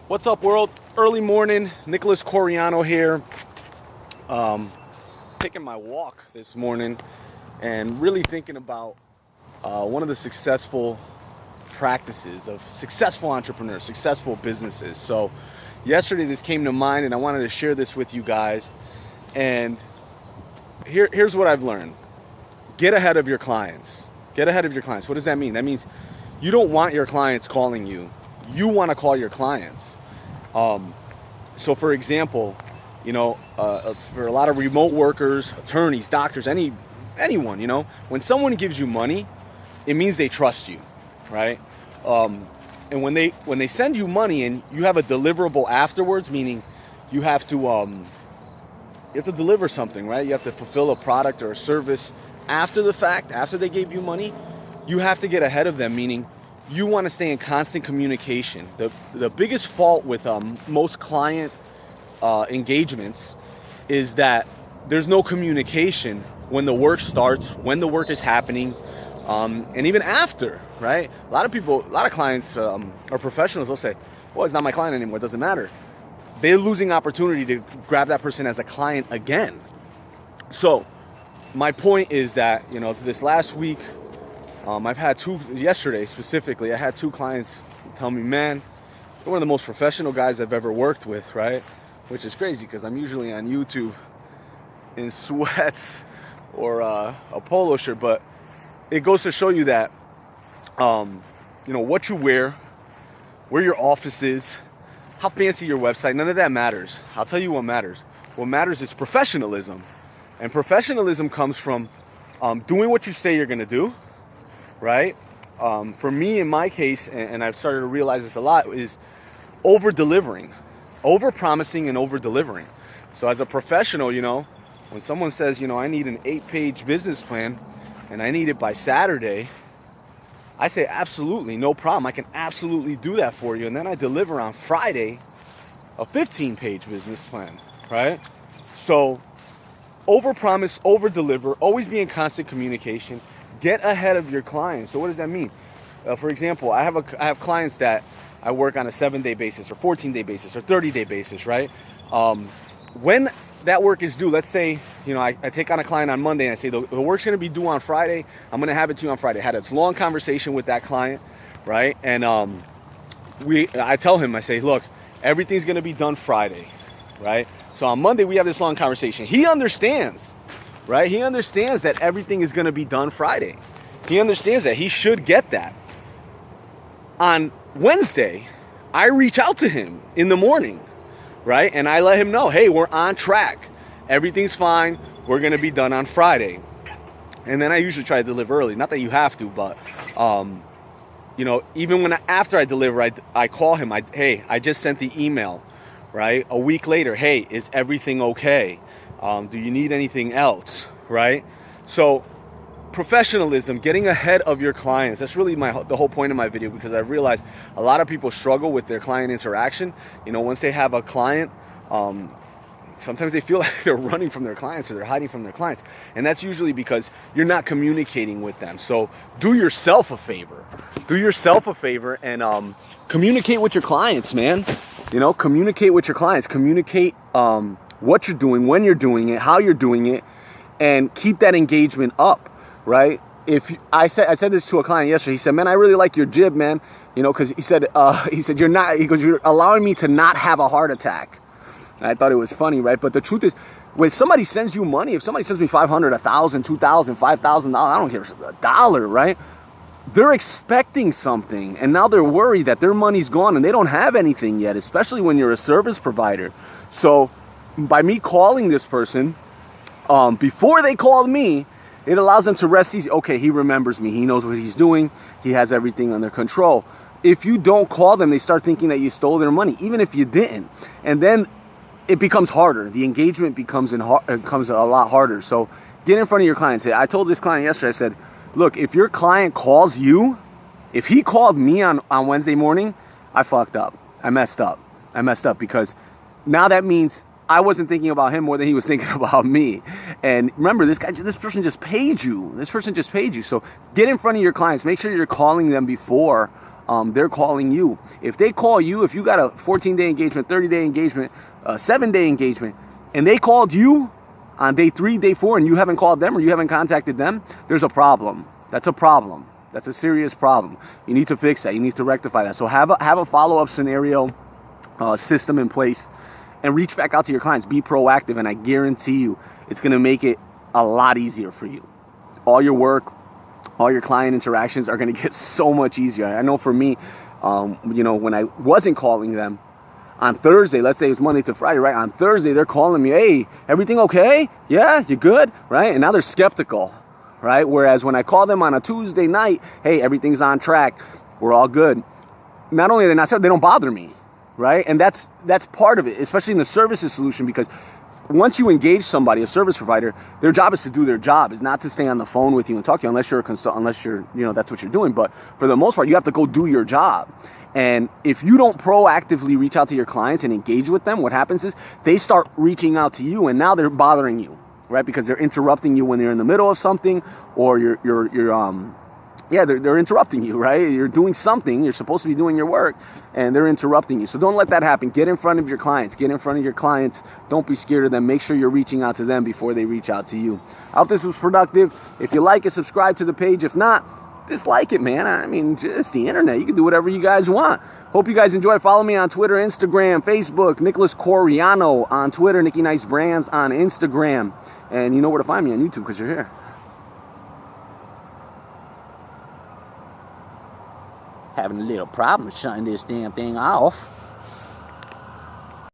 What's up, world? Early morning, Nicholas Coriano here. Taking my walk this morning and really thinking about one of the successful practices of successful entrepreneurs, successful businesses. So yesterday this came to mind and I wanted to share this with you guys. And here's what I've learned. Get ahead of your clients. Get ahead of your clients. What does that mean? That means you don't want your clients calling you. You want to call your clients. So for example, for a lot of remote workers, attorneys, doctors, anyone, when someone gives you money, it means they trust you, right? And when they send you money and you have a deliverable afterwards, meaning you have to deliver something, right? You have to fulfill a product or a service after the fact, after they gave you money. You have to get ahead of them, meaning you want to stay in constant communication. The biggest fault with most client engagements is that there's no communication when the work starts, when the work is happening, and even after, right? A lot of clients or professionals will say, well, it's not my client anymore, it doesn't matter. They're losing opportunity to grab that person as a client again. So my point is that, this last week, I've had yesterday specifically, I had two clients tell me, man, you're one of the most professional guys I've ever worked with, right? Which is crazy because I'm usually on YouTube in sweats or a polo shirt, but it goes to show you that, what you wear, where your office is, how fancy your website, none of that matters. I'll tell you what matters. What matters is professionalism. And professionalism comes from doing what you say you're going to do, right? For me, in my case, and I've started to realize this a lot, is over-delivering. Over-promising and over-delivering. So as a professional, when someone says, I need an 8-page business plan and I need it by Saturday, I say, absolutely, no problem. I can absolutely do that for you. And then I deliver on Friday a 15-page business plan, right? So over-promise, over-deliver, always be in constant communication. Get ahead of your clients. So what does that mean? For example, I have clients that I work on a 7-day basis or 14-day basis or 30-day basis, right? When that work is due, let's say, I take on a client on Monday and I say, the work's going to be due on Friday. I'm going to have it to you on Friday. I had a long conversation with that client, right? And I tell him, I say, look, everything's going to be done Friday, right? So on Monday, we have this long conversation. He understands, right? He understands that everything is going to be done Friday. He understands that. He should get that. On Wednesday, I reach out to him in the morning, right? And I let him know, hey, we're on track. Everything's fine. We're going to be done on Friday. And then I usually try to deliver early. Not that you have to, but, even after I deliver, I call him. Hey, I just sent the email, right? A week later, hey, is everything okay? Do you need anything else, right? So professionalism, getting ahead of your clients, that's really the whole point of my video, because I've realized a lot of people struggle with their client interaction. Once they have a client, sometimes they feel like they're running from their clients or they're hiding from their clients. And that's usually because you're not communicating with them. So do yourself a favor. Do yourself a favor and communicate with your clients, man. Communicate with your clients. Communicate what you're doing, when you're doing it, how you're doing it, and keep that engagement up, right? I said this to a client yesterday. He said, man, I really like your jib, man. Because he said, you're allowing me to not have a heart attack. And I thought it was funny, right? But the truth is, when somebody sends you money, if somebody sends me $500, $1,000, $2,000, $5,000, I don't care if it's $1, right? They're expecting something, and now they're worried that their money's gone and they don't have anything yet, especially when you're a service provider. So by me calling this person, before they called me, it allows them to rest easy. Okay, he remembers me. He knows what he's doing. He has everything under control. If you don't call them, they start thinking that you stole their money, even if you didn't. And then it becomes harder. The engagement becomes a lot harder. So get in front of your clients. I told this client yesterday, I said, look, if your client calls you, if he called me on Wednesday morning, I fucked up. I messed up because now that means I wasn't thinking about him more than he was thinking about me. And remember, this person just paid you. So get in front of your clients. Make sure you're calling them before they're calling you. If they call you, if you got a 14-day engagement, 30-day engagement, 7-day engagement, and they called you on day 3, day 4, and you haven't called them or you haven't contacted them, there's a problem. That's a problem. That's a serious problem. You need to fix that. You need to rectify that. So have a follow-up scenario system in place and reach back out to your clients. Be proactive, and I guarantee you it's going to make it a lot easier for you. All your work, all your client interactions are going to get so much easier. I know for me, when I wasn't calling them on Thursday, let's say it's Monday to Friday, right? On Thursday, they're calling me, hey, everything okay? Yeah, you good? Right? And now they're skeptical, right? Whereas when I call them on a Tuesday night, hey, everything's on track. We're all good. Not only are they not skeptical, they don't bother me, right? And that's part of it, especially in the services solution, because once you engage somebody, a service provider, their job is to do their job, is not to stay on the phone with you and talk to you unless you're a consultant, unless you're, that's what you're doing. But for the most part, you have to go do your job. And if you don't proactively reach out to your clients and engage with them, what happens is they start reaching out to you, and now they're bothering you, right? Because they're interrupting you when they're in the middle of something, or they're interrupting you, right? You're doing something, you're supposed to be doing your work, and they're interrupting you. So don't let that happen. Get in front of your clients. Don't be scared of them. Make sure you're reaching out to them before they reach out to you. I hope this was productive. If you like it, subscribe to the page. If not, dislike it, man. I mean, it's the internet. You can do whatever you guys want. Hope you guys enjoy. Follow me on Twitter, Instagram, Facebook, Nicholas Coriano on Twitter, Nicky Nice Brands on Instagram. And you know where to find me on YouTube because you're here. Having a little problem shutting this damn thing off.